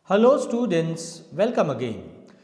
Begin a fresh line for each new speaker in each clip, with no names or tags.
Hello students, welcome again.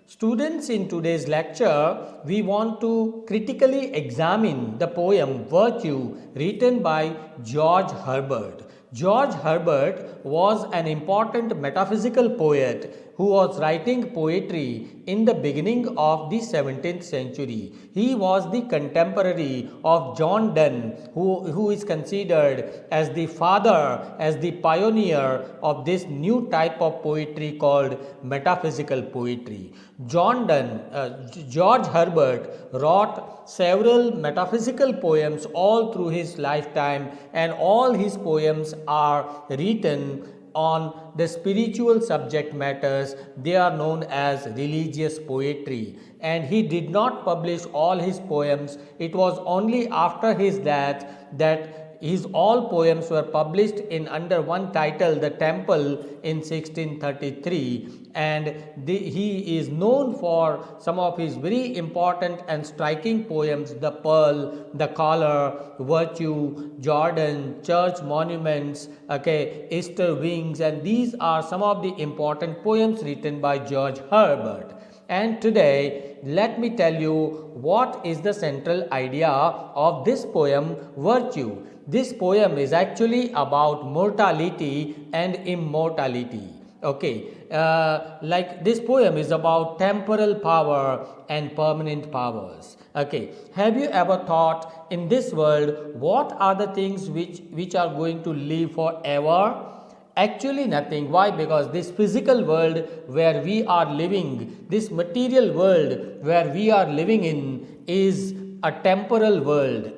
Students, in today's lecture, we want to critically examine the poem Virtue written by George Herbert. George Herbert was an important metaphysical poet who was writing poetry in the beginning of the 17th century. He was the contemporary of John Donne, who is considered as the father, as the pioneer of this new type of poetry called metaphysical poetry. George Herbert wrote several metaphysical poems all through his lifetime, and all his poems are written on the spiritual subject matters. They are known as religious poetry, and he did not publish all his poems. It was only after his death that his all poems were published in under one title, The Temple, in 1633, and he is known for some of his very important and striking poems: The Pearl, The Collar, Virtue, Jordan, Church Monuments, Easter Wings, and these are some of the important poems written by George Herbert. And today, let me tell you what is the central idea of this poem, Virtue. This poem is actually about mortality and immortality. Like this poem is about temporal power and permanent powers. Have you ever thought, in this world, what are the things which are going to live forever? Actually nothing. Why? Because this physical world where we are living, this material world where we are living in, is a temporal world.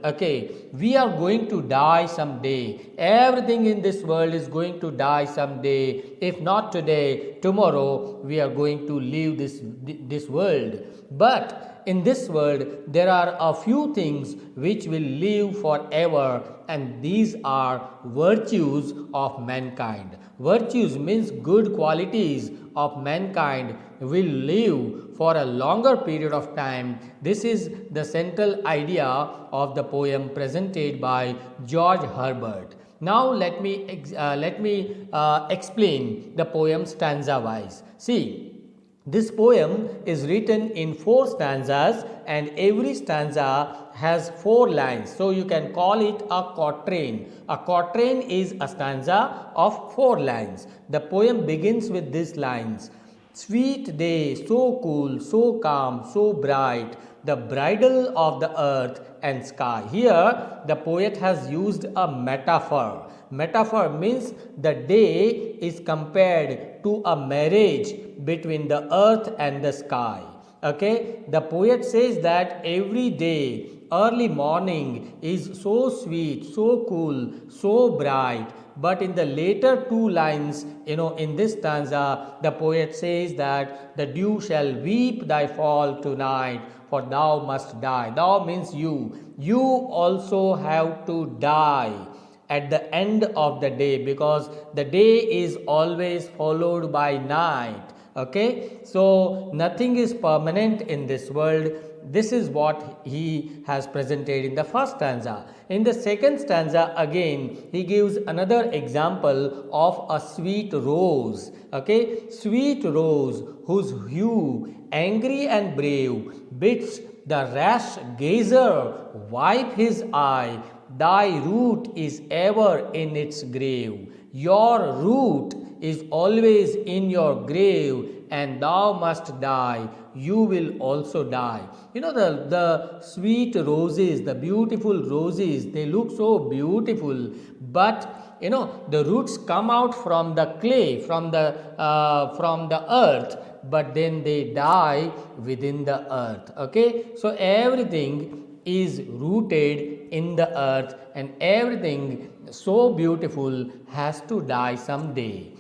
We are going to die someday. Everything in this world is going to die someday. If not today, tomorrow we are going to leave this world. But in this world there are a few things which will live forever, and these are virtues of mankind. Virtues means good qualities of mankind will live for a longer period of time. This is the central idea of the poem presented by George Herbert. Now let me explain the poem stanza wise. See, this poem is written in 4 stanzas, and every stanza has 4 lines. So you can call it a quatrain. A quatrain is a stanza of 4 lines. The poem begins with these lines: Sweet day, so cool, so calm, so bright, the bridal of the earth and sky. Here the poet has used a metaphor. Metaphor means the day is compared to a marriage between the earth and the sky. The poet says that every day, early morning is so sweet, so cool, so bright. But in the later 2 lines, in this stanza, the poet says that the dew shall weep thy fall tonight, for thou must die. Thou means you. You also have to die at the end of the day, because the day is always followed by night. So nothing is permanent in this world. This is what he has presented in the first stanza. In the second stanza, again he gives another example of a sweet rose. Sweet rose, whose hue angry and brave bids the rash gazer wipe his eye. Thy root is ever in its grave. Your root is always in your grave, and thou must die. You will also die. The sweet roses, the beautiful roses, they look so beautiful, but the roots come out from the clay, from the earth, but then they die within the earth. So everything is rooted in the earth, and everything so beautiful has to die someday.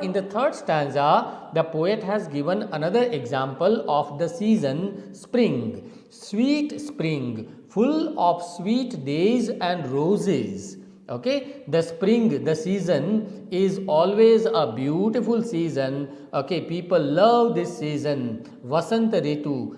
In the third stanza, the poet has given another example of the season, spring. Sweet spring, full of sweet days and roses. The spring, the season, is always a beautiful season. People love this season, Vasanta Ritu.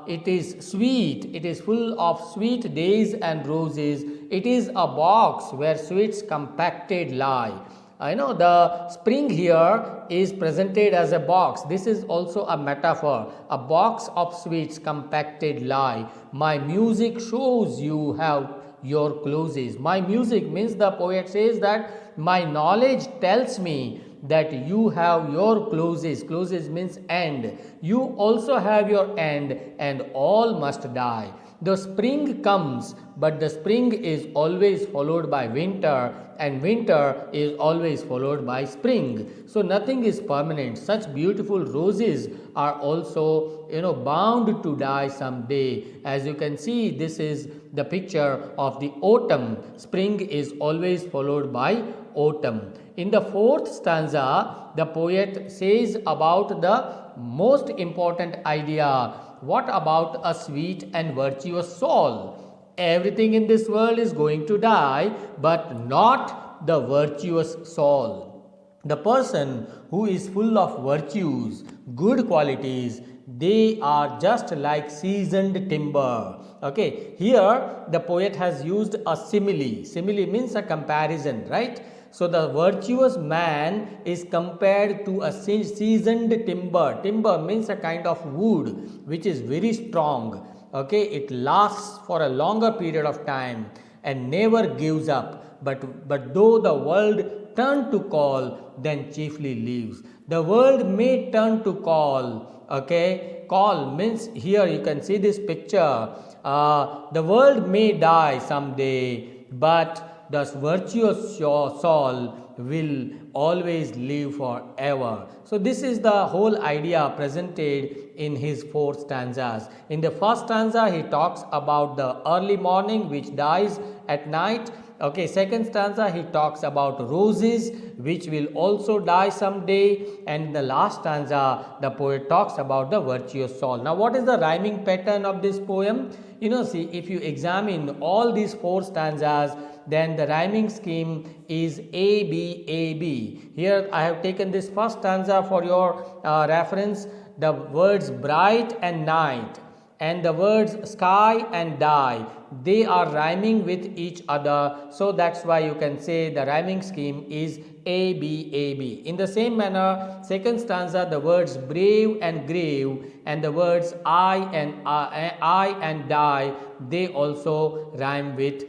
It is sweet, it is full of sweet days and roses. It is a box where sweets compacted lie. I know the spring here is presented as a box. This is also a metaphor. A box of sweets compacted lie. My music shows you have your closes. My music means the poet says that my knowledge tells me that you have your closes. Closes means end. You also have your end, and all must die. The spring comes, but the spring is always followed by winter, and winter is always followed by spring. So nothing is permanent. Such beautiful roses are also, bound to die someday. As you can see, this is the picture of the autumn. Spring is always followed by autumn. In the fourth stanza, the poet says about the most important idea. What about a sweet and virtuous soul? Everything in this world is going to die, but not the virtuous soul. The person who is full of virtues, good qualities, they are just like seasoned timber. Okay, here the poet has used a simile. Simile means a comparison, right? So the virtuous man is compared to a seasoned timber. Timber means a kind of wood which is very strong. Okay, it lasts for a longer period of time and never gives up. But though the world turn to call, then chiefly lives. The world may turn to call. Okay, call means here you can see this picture. The world may die someday, but the virtuous soul will always live forever. So this is the whole idea presented in his four stanzas. In the first stanza, he talks about the early morning which dies at night. Okay, second stanza, he talks about roses which will also die someday, and in the last stanza, the poet talks about the virtuous soul. Now, what is the rhyming pattern of this poem? See, if you examine all these four stanzas, then the rhyming scheme is A, B, A, B. Here I have taken this first stanza for your reference. The words bright and night and the words sky and die, they are rhyming with each other. So that's why you can say the rhyming scheme is A, B, A, B. In the same manner, second stanza, the words brave and grave and the words I and die, they also rhyme with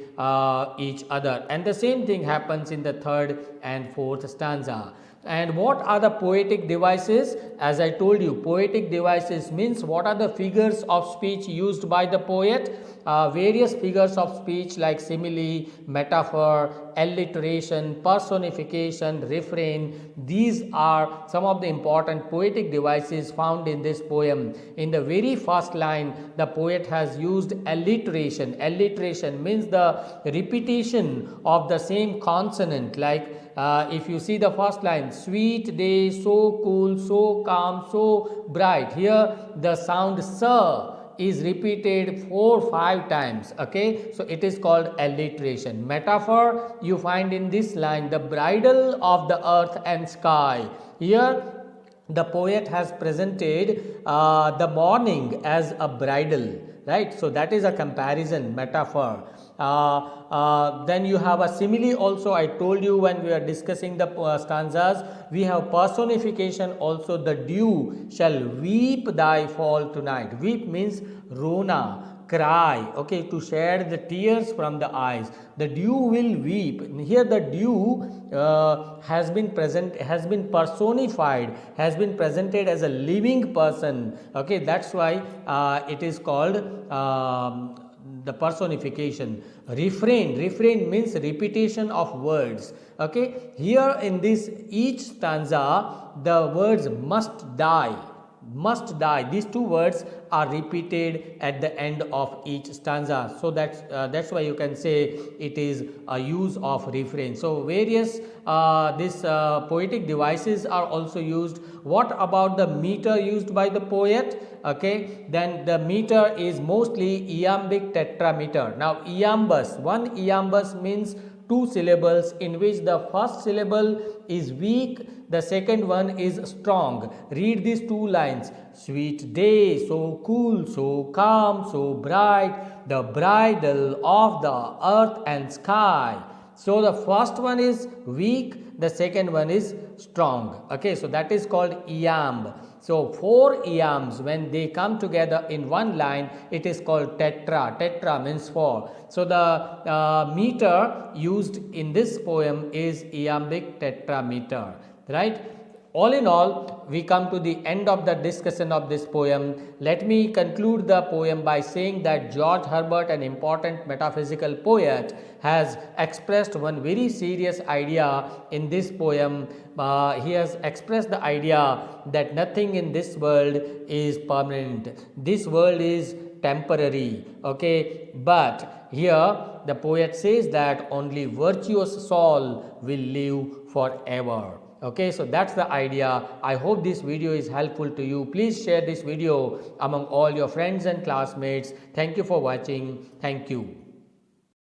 each other. And the same thing happens in the third and fourth stanza. And what are the poetic devices? As I told you, poetic devices means what are the figures of speech used by the poet? Various figures of speech like simile, metaphor, alliteration, personification, refrain. These are some of the important poetic devices found in this poem. In the very first line, the poet has used alliteration. Alliteration means the repetition of the same consonant, like if you see the first line, sweet day, so cool, so calm, so bright. Here the sound sir is repeated 4-5 times. Okay, so it is called alliteration. Metaphor you find in this line, the bridle of the earth and sky. Here the poet has presented the morning as a bridle, right? So that is a comparison metaphor. Then you have a simile also. I told you when we are discussing the stanzas, we have personification also. The dew shall weep thy fall tonight. Weep means rona, cry, okay, to shed the tears from the eyes. The dew will weep. Here the dew has been personified, has been presented as a living person. Okay, that's why it is called the personification. Refrain means repetition of words. Okay, here in this each stanza the words must die. These two words are repeated at the end of each stanza. So that's why you can say it is a use of refrain. So various poetic devices are also used. What about the meter used by the poet? Okay, then the meter is mostly iambic tetrameter. Now one iambus means 2 syllables in which the first syllable is weak, the second one is strong. Read these 2 lines. Sweet day, so cool, so calm, so bright, the bridle of the earth and sky. So the first one is weak, the second one is strong. Okay, so that is called iamb. So 4 iambs, when they come together in one line, it is called tetra. Tetra means 4. So the meter used in this poem is iambic tetrameter, right? All in all, we come to the end of the discussion of this poem. Let me conclude the poem by saying that George Herbert, an important metaphysical poet, has expressed one very serious idea in this poem. He has expressed the idea that nothing in this world is permanent. This world is temporary, okay? But here the poet says that only virtuous soul will live forever. Okay, so that's the idea. I hope this video is helpful to you. Please share this video among all your friends and classmates. Thank you for watching. Thank you.